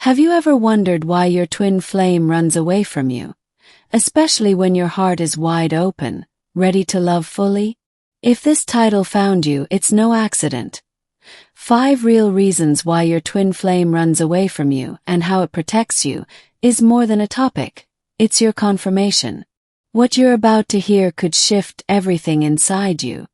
Have you ever wondered why your twin flame runs away from you, especially when your heart is wide open, ready to love fully? If this title found you, it's no accident. 5 real reasons why your twin flame runs away from you and how it protects you is more than a topic. It's your confirmation. What you're about to hear could shift everything inside you.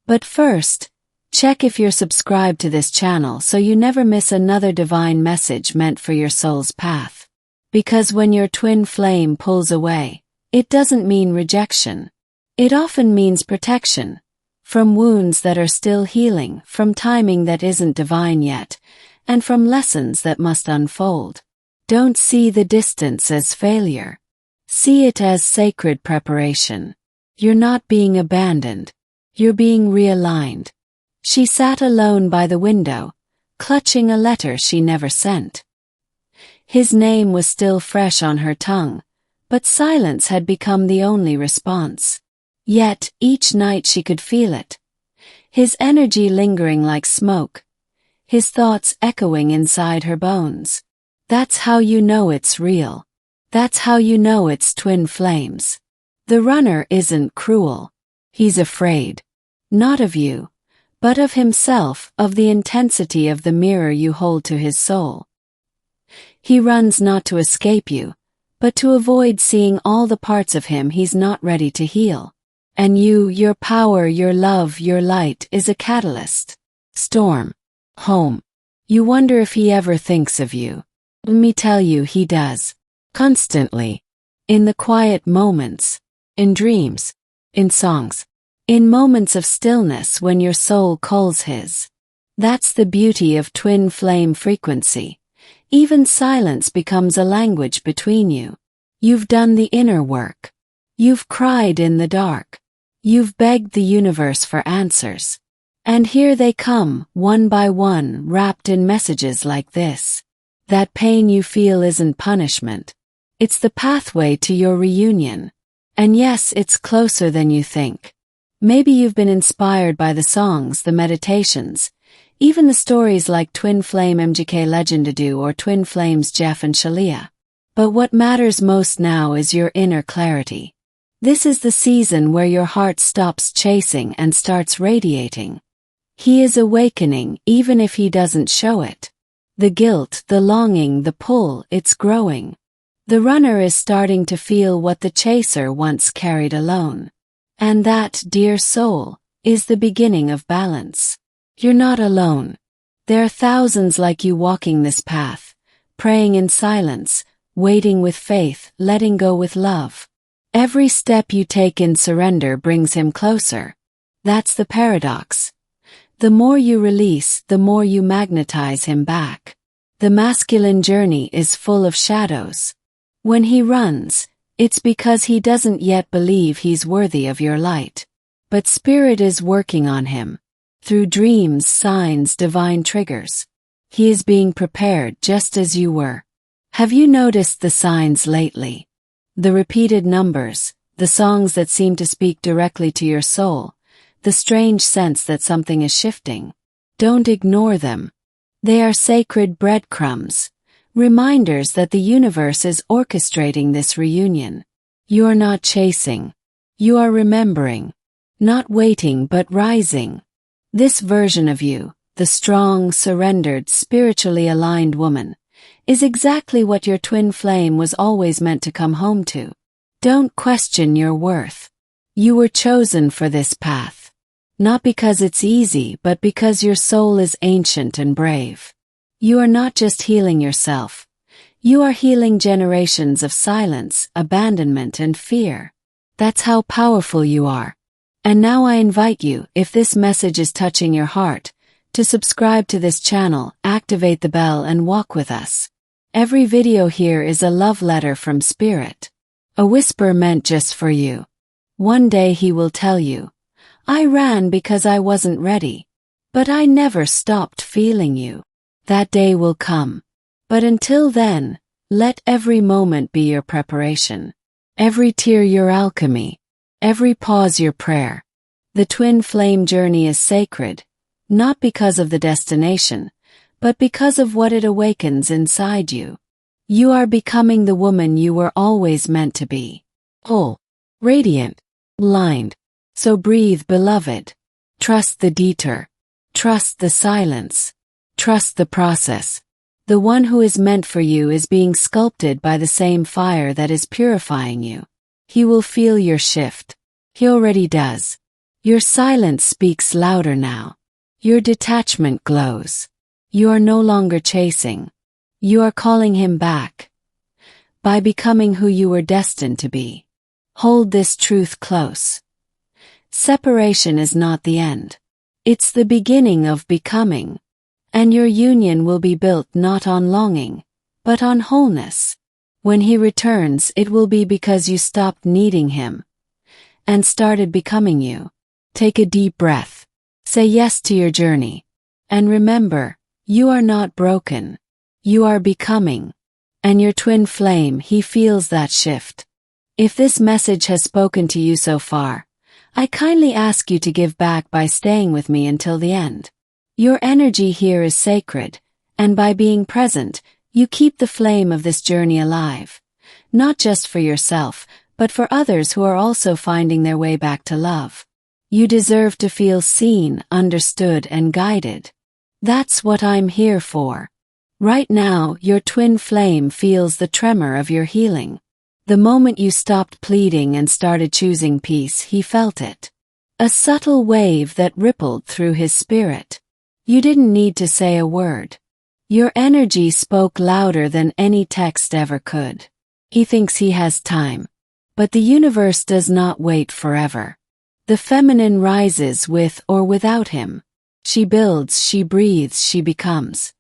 But first, check if you're subscribed to this channel so you never miss another divine message meant for your soul's path. Because when your twin flame pulls away, it doesn't mean rejection. It often means protection. From wounds that are still healing, from timing that isn't divine yet, and from lessons that must unfold. Don't see the distance as failure. See it as sacred preparation. You're not being abandoned. You're being realigned. She sat alone by the window, clutching a letter she never sent. His name was still fresh on her tongue, but silence had become the only response. Yet, each night she could feel it. His energy lingering like smoke. His thoughts echoing inside her bones. That's how you know it's real. That's how you know it's twin flames. The runner isn't cruel. He's afraid. Not of you, but of himself, of the intensity of the mirror you hold to his soul. He runs not to escape you, but to avoid seeing all the parts of him he's not ready to heal. And you, your power, your love, your light, is a catalyst. Storm. Home. You wonder if he ever thinks of you. Let me tell you, he does. Constantly. In the quiet moments. In dreams. In songs. In moments of stillness when your soul calls his. That's the beauty of twin flame frequency. Even silence becomes a language between you. You've done the inner work. You've cried in the dark. You've begged the universe for answers. And here they come, one by one, wrapped in messages like this. That pain you feel isn't punishment. It's the pathway to your reunion. And yes, it's closer than you think. Maybe you've been inspired by the songs, the meditations, even the stories like Twin Flame MGK Legendadu or Twin Flames Jeff and Shalia. But what matters most now is your inner clarity. This is the season where your heart stops chasing and starts radiating. He is awakening even if he doesn't show it. The guilt, the longing, the pull, it's growing. The runner is starting to feel what the chaser once carried alone. And that, dear soul, is the beginning of balance. You're not alone. There are thousands like you walking this path, praying in silence, waiting with faith, letting go with love. Every step you take in surrender brings him closer. That's the paradox. The more you release, the more you magnetize him back. The masculine journey is full of shadows. When he runs, it's because he doesn't yet believe he's worthy of your light. But Spirit is working on him. Through dreams, signs, divine triggers. He is being prepared just as you were. Have you noticed the signs lately? The repeated numbers, the songs that seem to speak directly to your soul, the strange sense that something is shifting. Don't ignore them. They are sacred breadcrumbs, reminders that the universe is orchestrating this reunion. You are not chasing. You are remembering. Not waiting but rising. This version of you, the strong, surrendered, spiritually aligned woman, is exactly what your twin flame was always meant to come home to. Don't question your worth. You were chosen for this path. Not because it's easy, but because your soul is ancient and brave. You are not just healing yourself. You are healing generations of silence, abandonment, and fear. That's how powerful you are. And now I invite you, if this message is touching your heart, to subscribe to this channel, activate the bell, and walk with us. Every video here is a love letter from Spirit. A whisper meant just for you. One day he will tell you, I ran because I wasn't ready, but I never stopped feeling you. That day will come. But until then, let every moment be your preparation. Every tear your alchemy. Every pause your prayer. The twin flame journey is sacred, not because of the destination, but because of what it awakens inside you. You are becoming the woman you were always meant to be. Whole, radiant, aligned. So breathe, beloved. Trust the detour. Trust the silence. Trust the process. The one who is meant for you is being sculpted by the same fire that is purifying you. He will feel your shift. He already does. Your silence speaks louder now. Your detachment glows. You are no longer chasing. You are calling him back. By becoming who you were destined to be. Hold this truth close. Separation is not the end. It's the beginning of becoming. And your union will be built not on longing, but on wholeness. When he returns, it will be because you stopped needing him and started becoming you. Take a deep breath. Say yes to your journey. And remember, you are not broken. You are becoming. And your twin flame, he feels that shift. If this message has spoken to you so far, I kindly ask you to give back by staying with me until the end. Your energy here is sacred, and by being present, you keep the flame of this journey alive. Not just for yourself, but for others who are also finding their way back to love. You deserve to feel seen, understood, and guided. That's what I'm here for. Right now, your twin flame feels the tremor of your healing. The moment you stopped pleading and started choosing peace, he felt it. A subtle wave that rippled through his spirit. You didn't need to say a word. Your energy spoke louder than any text ever could. He thinks he has time. But the universe does not wait forever. The feminine rises with or without him. She builds, she breathes, she becomes.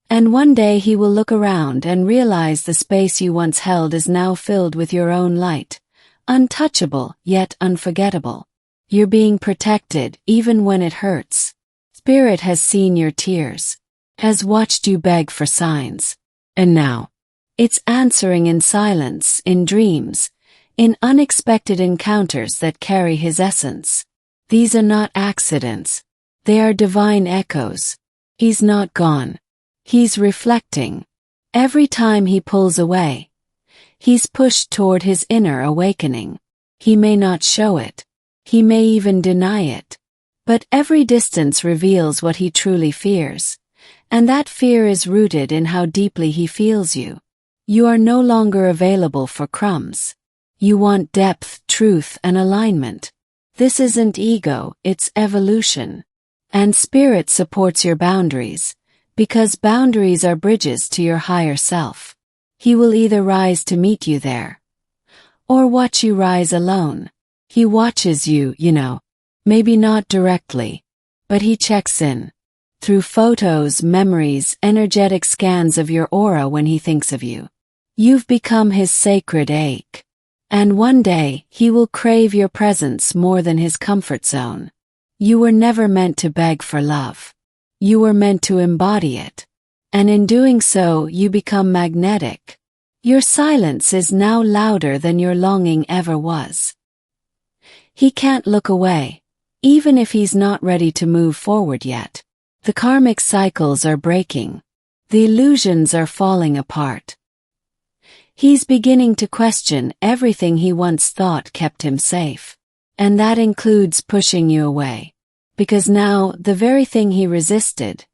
And one day he will look around and realize the space you once held is now filled with your own light. Untouchable, yet unforgettable. You're being protected, even when it hurts. Spirit has seen your tears, has watched you beg for signs. And now, it's answering in silence, in dreams, in unexpected encounters that carry his essence. These are not accidents. They are divine echoes. He's not gone. He's reflecting. Every time he pulls away, he's pushed toward his inner awakening. He may not show it. He may even deny it. But every distance reveals what he truly fears. And that fear is rooted in how deeply he feels you. You are no longer available for crumbs. You want depth, truth, and alignment. This isn't ego, it's evolution. And spirit supports your boundaries, because boundaries are bridges to your higher self. He will either rise to meet you there, or watch you rise alone. He watches you, maybe not directly, but he checks in. Through photos, memories, energetic scans of your aura when he thinks of you. You've become his sacred ache. And one day, he will crave your presence more than his comfort zone. You were never meant to beg for love. You were meant to embody it. And in doing so, you become magnetic. Your silence is now louder than your longing ever was. He can't look away, even if he's not ready to move forward yet. The karmic cycles are breaking. The illusions are falling apart. He's beginning to question everything he once thought kept him safe. And that includes pushing you away. Because now, the very thing he resisted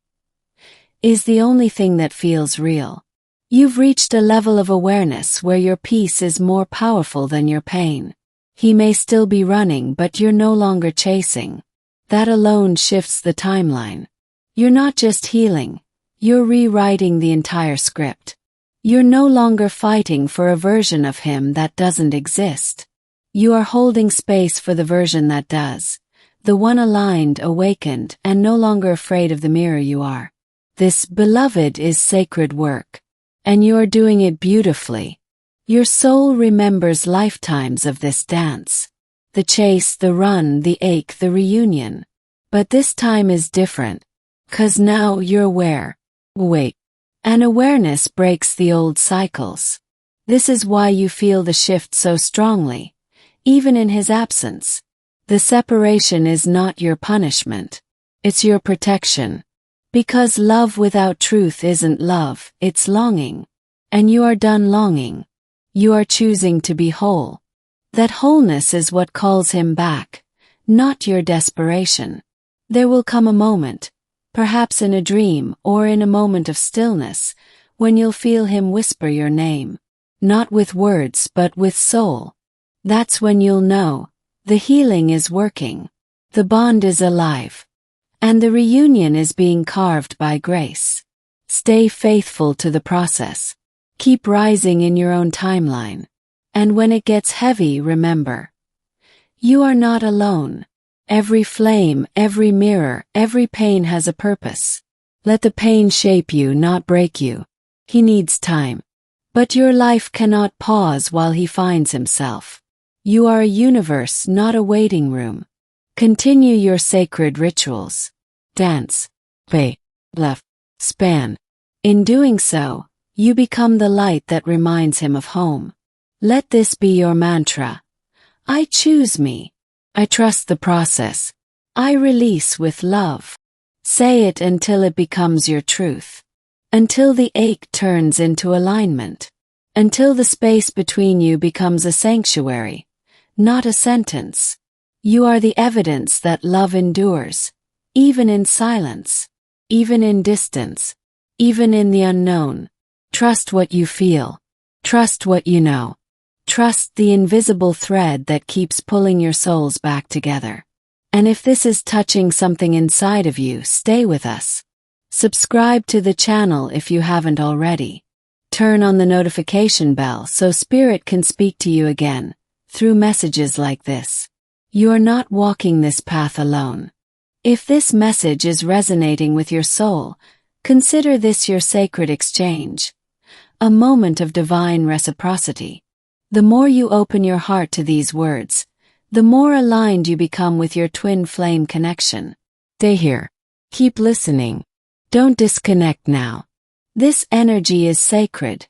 is the only thing that feels real. You've reached a level of awareness where your peace is more powerful than your pain. He may still be running, but you're no longer chasing. That alone shifts the timeline. You're not just healing, you're rewriting the entire script. You're no longer fighting for a version of him that doesn't exist. You are holding space for the version that does. The one aligned, awakened, and no longer afraid of the mirror you are. This, beloved, is sacred work. And you are doing it beautifully. Your soul remembers lifetimes of this dance. The chase, the run, the ache, the reunion. But this time is different. 'Cause now you're aware. Wait. And awareness breaks the old cycles. This is why you feel the shift so strongly, even in his absence. The separation is not your punishment. It's your protection. Because love without truth isn't love, it's longing. And you are done longing. You are choosing to be whole. That wholeness is what calls him back, not your desperation. There will come a moment, perhaps in a dream or in a moment of stillness, when you'll feel him whisper your name. Not with words but with soul. That's when you'll know, the healing is working. The bond is alive. And the reunion is being carved by grace. Stay faithful to the process. Keep rising in your own timeline. And when it gets heavy, remember, you are not alone. Every flame, every mirror, every pain has a purpose. Let the pain shape you, not break you. He needs time. But your life cannot pause while he finds himself. You are a universe, not a waiting room. Continue your sacred rituals. Dance, pay, left, span. In doing so, you become the light that reminds him of home. Let this be your mantra. I choose me. I trust the process. I release with love. Say it until it becomes your truth. Until the ache turns into alignment. Until the space between you becomes a sanctuary, not a sentence. You are the evidence that love endures, even in silence, even in distance, even in the unknown. Trust what you feel. Trust what you know. Trust the invisible thread that keeps pulling your souls back together. And if this is touching something inside of you, stay with us. Subscribe to the channel if you haven't already. Turn on the notification bell so Spirit can speak to you again, through messages like this. You are not walking this path alone. If this message is resonating with your soul, consider this your sacred exchange. A moment of divine reciprocity. The more you open your heart to these words, the more aligned you become with your twin flame connection. Stay here. Keep listening. Don't disconnect now. This energy is sacred,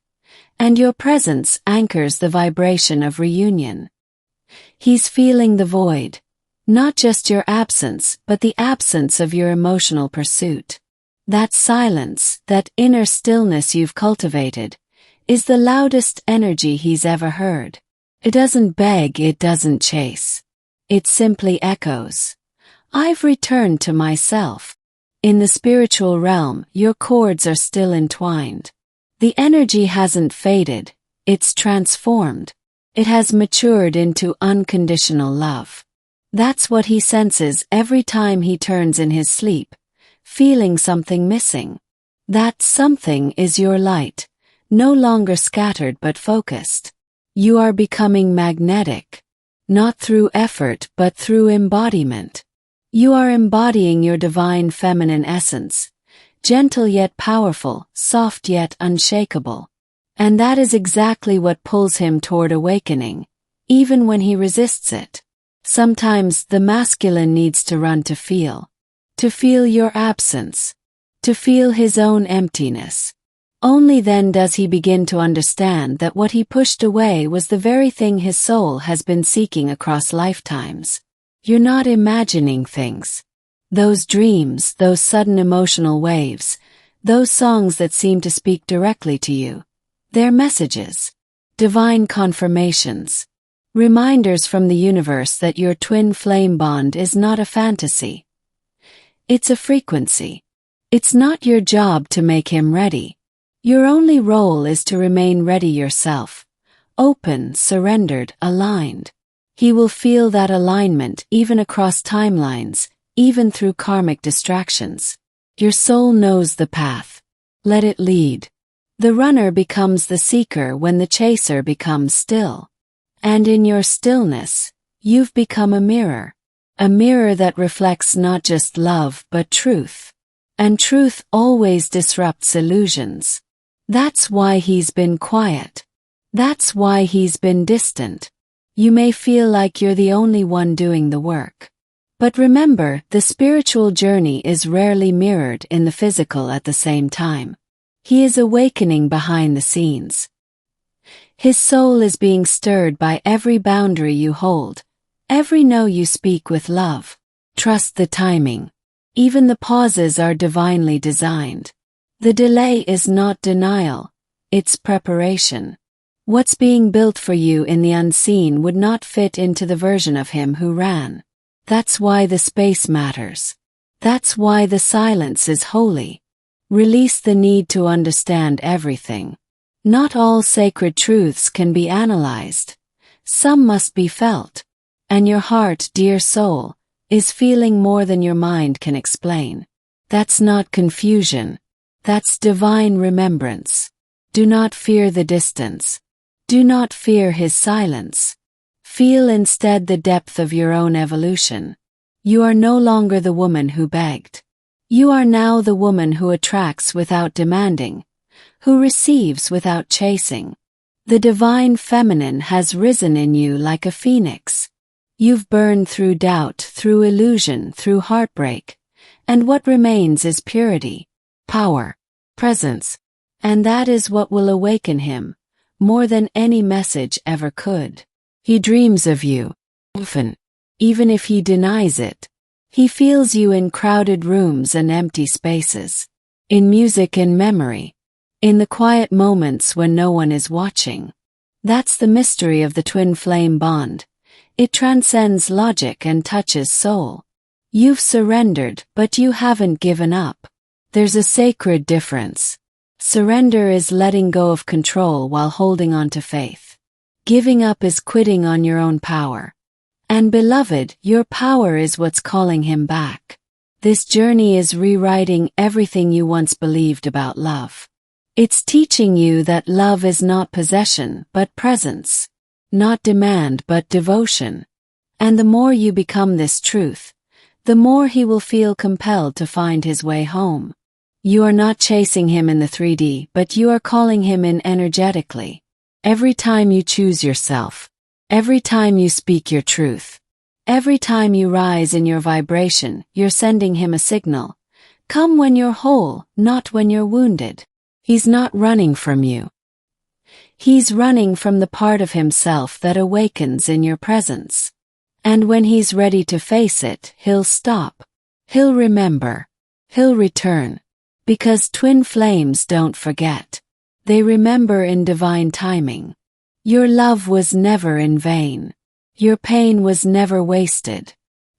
and your presence anchors the vibration of reunion. He's feeling the void, not just your absence, but the absence of your emotional pursuit. That silence, that inner stillness you've cultivated, is the loudest energy he's ever heard. It doesn't beg, it doesn't chase. It simply echoes. I've returned to myself. In the spiritual realm, your cords are still entwined. The energy hasn't faded, it's transformed. It has matured into unconditional love. That's what he senses every time he turns in his sleep, feeling something missing. That something is your light, no longer scattered but focused. You are becoming magnetic, not through effort but through embodiment. You are embodying your divine feminine essence, gentle yet powerful, soft yet unshakable. And that is exactly what pulls him toward awakening, even when he resists it. Sometimes the masculine needs to run to feel your absence, to feel his own emptiness. Only then does he begin to understand that what he pushed away was the very thing his soul has been seeking across lifetimes. You're not imagining things. Those dreams, those sudden emotional waves, those songs that seem to speak directly to you. They're messages, divine confirmations, reminders from the universe that your twin flame bond is not a fantasy. It's a frequency. It's not your job to make him ready. Your only role is to remain ready yourself, open, surrendered, aligned. He will feel that alignment even across timelines, even through karmic distractions. Your soul knows the path. Let it lead. The runner becomes the seeker when the chaser becomes still. And in your stillness, you've become a mirror that reflects not just love but truth. And truth always disrupts illusions. That's why he's been quiet. That's why he's been distant. You may feel like you're the only one doing the work. But remember, the spiritual journey is rarely mirrored in the physical at the same time. He is awakening behind the scenes. His soul is being stirred by every boundary you hold, every no you speak with love. Trust the timing. Even the pauses are divinely designed. The delay is not denial, it's preparation. What's being built for you in the unseen would not fit into the version of him who ran. That's why the space matters. That's why the silence is holy. Release the need to understand everything. Not all sacred truths can be analyzed. Some must be felt. And your heart, dear soul, is feeling more than your mind can explain. That's not confusion. That's divine remembrance. Do not fear the distance. Do not fear his silence. Feel instead the depth of your own evolution. You are no longer the woman who begged. You are now the woman who attracts without demanding, who receives without chasing. The divine feminine has risen in you like a phoenix. You've burned through doubt, through illusion, through heartbreak, and what remains is purity, power, presence, and that is what will awaken him, more than any message ever could. He dreams of you, often, even if he denies it. He feels you in crowded rooms and empty spaces, in music and memory, in the quiet moments when no one is watching. That's the mystery of the twin flame bond. It transcends logic and touches soul. You've surrendered, but you haven't given up. There's a sacred difference. Surrender is letting go of control while holding on to faith. Giving up is quitting on your own power. And beloved, your power is what's calling him back. This journey is rewriting everything you once believed about love. It's teaching you that love is not possession, but presence. Not demand, but devotion. And the more you become this truth, the more he will feel compelled to find his way home. You are not chasing him in the 3D, but you are calling him in energetically. Every time you choose yourself, every time you speak your truth, every time you rise in your vibration, you're sending him a signal. Come when you're whole, not when you're wounded. He's not running from you. He's running from the part of himself that awakens in your presence. And when he's ready to face it, he'll stop. He'll remember. He'll return. Because twin flames don't forget. They remember in divine timing. Your love was never in vain. Your pain was never wasted.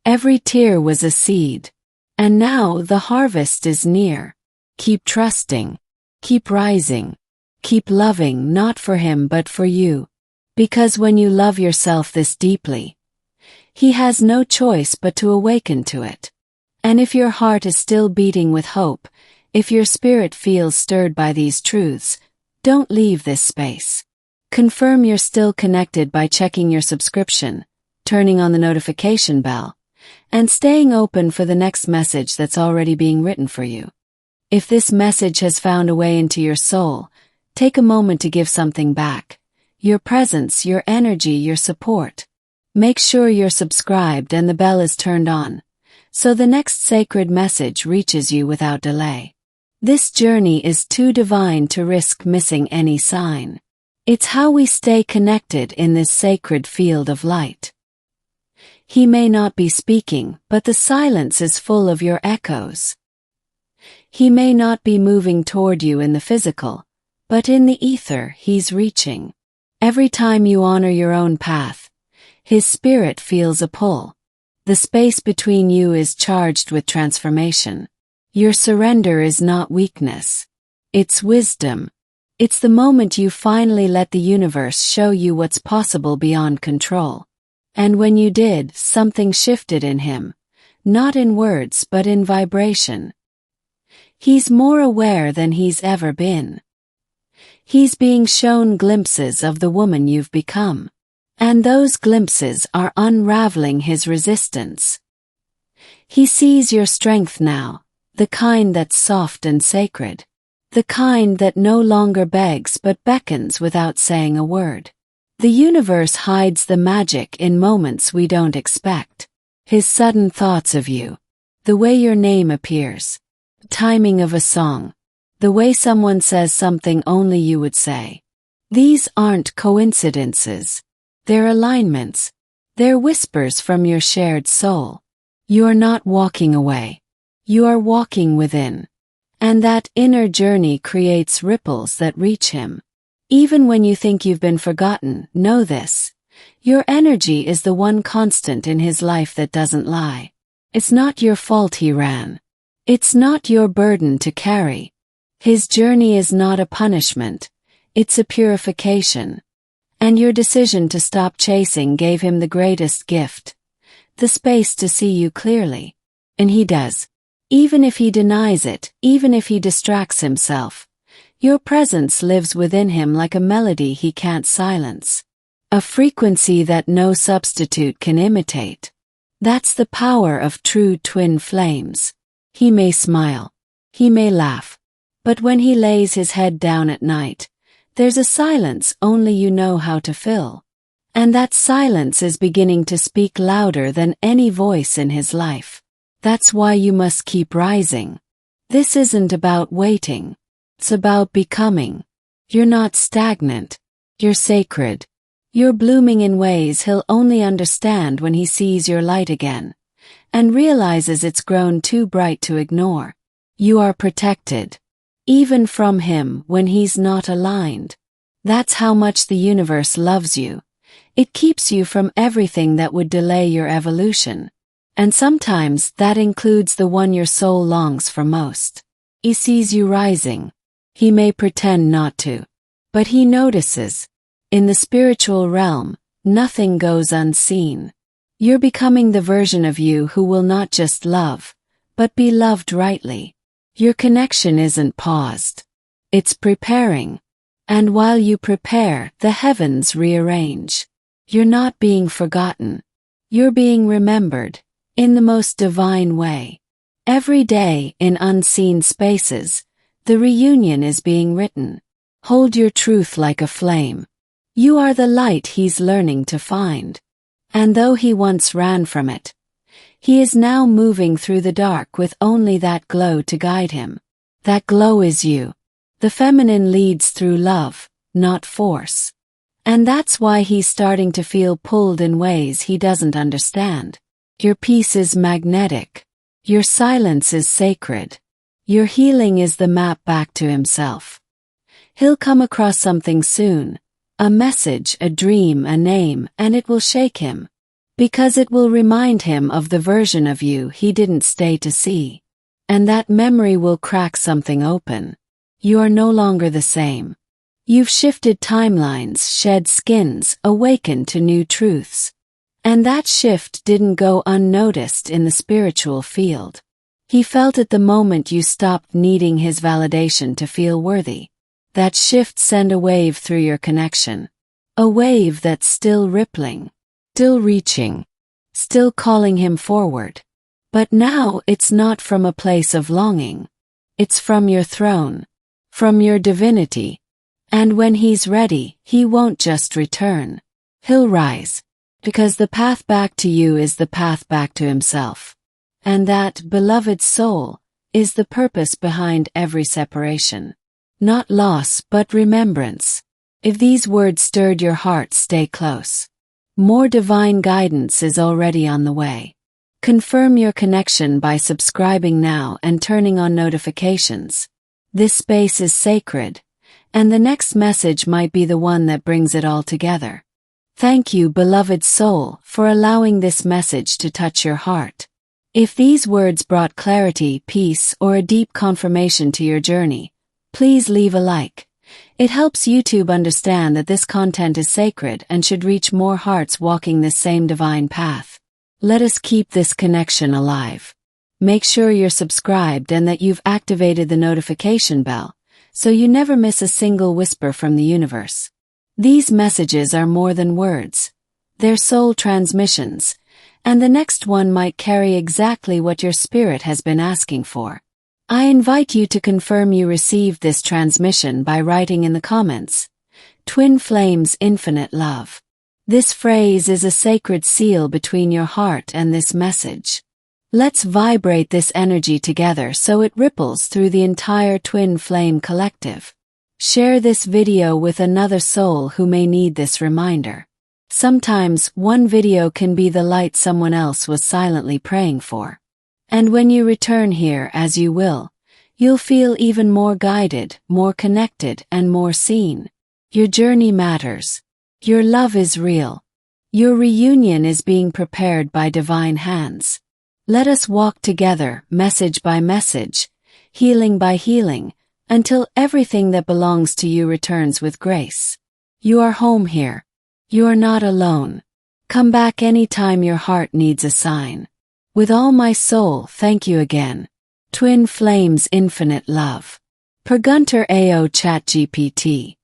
Every tear was a seed. And now the harvest is near. Keep trusting. Keep rising. Keep loving not for him but for you. Because when you love yourself this deeply, he has no choice but to awaken to it. And if your heart is still beating with hope, if your spirit feels stirred by these truths, don't leave this space. Confirm you're still connected by checking your subscription, turning on the notification bell, and staying open for the next message that's already being written for you. If this message has found a way into your soul, take a moment to give something back. Your presence, your energy, your support. Make sure you're subscribed and the bell is turned on, so the next sacred message reaches you without delay. This journey is too divine to risk missing any sign. It's how we stay connected in this sacred field of light. He may not be speaking, but the silence is full of your echoes. He may not be moving toward you in the physical, but in the ether he's reaching. Every time you honor your own path, his spirit feels a pull. The space between you is charged with transformation. Your surrender is not weakness. It's wisdom. It's the moment you finally let the universe show you what's possible beyond control. And when you did, something shifted in him. Not in words, but in vibration. He's more aware than he's ever been. He's being shown glimpses of the woman you've become. And those glimpses are unraveling his resistance. He sees your strength now, the kind that's soft and sacred. The kind that no longer begs but beckons without saying a word. The universe hides the magic in moments we don't expect. His sudden thoughts of you. The way your name appears. The timing of a song. The way someone says something only you would say. These aren't coincidences. They're alignments. They're whispers from your shared soul. You're not walking away. You are walking within. And that inner journey creates ripples that reach him. Even when you think you've been forgotten, know this. Your energy is the one constant in his life that doesn't lie. It's not your fault he ran. It's not your burden to carry. His journey is not a punishment. It's a purification. And your decision to stop chasing gave him the greatest gift. The space to see you clearly. And he does. Even if he denies it, even if he distracts himself. Your presence lives within him like a melody he can't silence. A frequency that no substitute can imitate. That's the power of true twin flames. He may smile. He may laugh. But when he lays his head down at night, there's a silence only you know how to fill. And that silence is beginning to speak louder than any voice in his life. That's why you must keep rising. This isn't about waiting. It's about becoming. You're not stagnant. You're sacred. You're blooming in ways he'll only understand when he sees your light again, and realizes it's grown too bright to ignore. You are protected. Even from him when he's not aligned. That's how much the universe loves you. It keeps you from everything that would delay your evolution. And sometimes that includes the one your soul longs for most. He sees you rising. He may pretend not to. But he notices. In the spiritual realm, nothing goes unseen. You're becoming the version of you who will not just love, but be loved rightly. Your connection isn't paused. It's preparing. And while you prepare, the heavens rearrange. You're not being forgotten. You're being remembered, in the most divine way. Every day, in unseen spaces, the reunion is being written. Hold your truth like a flame. You are the light he's learning to find. And though he once ran from it, he is now moving through the dark with only that glow to guide him. That glow is you. The feminine leads through love, not force. And that's why he's starting to feel pulled in ways he doesn't understand. Your peace is magnetic. Your silence is sacred. Your healing is the map back to himself. He'll come across something soon. A message, a dream, a name, and it will shake him. Because it will remind him of the version of you he didn't stay to see. And that memory will crack something open. You are no longer the same. You've shifted timelines, shed skins, awakened to new truths. And that shift didn't go unnoticed in the spiritual field. He felt it the moment you stopped needing his validation to feel worthy. That shift sent a wave through your connection. A wave that's still rippling. Still reaching, still calling him forward. But now it's not from a place of longing. It's from your throne, from your divinity. And when he's ready, he won't just return. He'll rise, because the path back to you is the path back to himself. And that, beloved soul, is the purpose behind every separation. Not loss, but remembrance. If these words stirred your heart, stay close. More divine guidance is already on the way. Confirm your connection by subscribing now and turning on notifications. This space is sacred, and the next message might be the one that brings it all together. Thank you, beloved soul, for allowing this message to touch your heart. If these words brought clarity, peace, or a deep confirmation to your journey, please leave a like. It helps YouTube understand that this content is sacred and should reach more hearts walking this same divine path. Let us keep this connection alive. Make sure you're subscribed and that you've activated the notification bell, so you never miss a single whisper from the universe. These messages are more than words. They're soul transmissions, and the next one might carry exactly what your spirit has been asking for. I invite you to confirm you received this transmission by writing in the comments, Twin Flames Infinite Love. This phrase is a sacred seal between your heart and this message. Let's vibrate this energy together so it ripples through the entire Twin Flame collective. Share this video with another soul who may need this reminder. Sometimes one video can be the light someone else was silently praying for. And when you return here as you will, you'll feel even more guided, more connected, and more seen. Your journey matters. Your love is real. Your reunion is being prepared by divine hands. Let us walk together, message by message, healing by healing, until everything that belongs to you returns with grace. You are home here. You are not alone. Come back anytime your heart needs a sign. With all my soul, thank you again. Twin Flames Infinite Love. Per Gunter AO ChatGPT.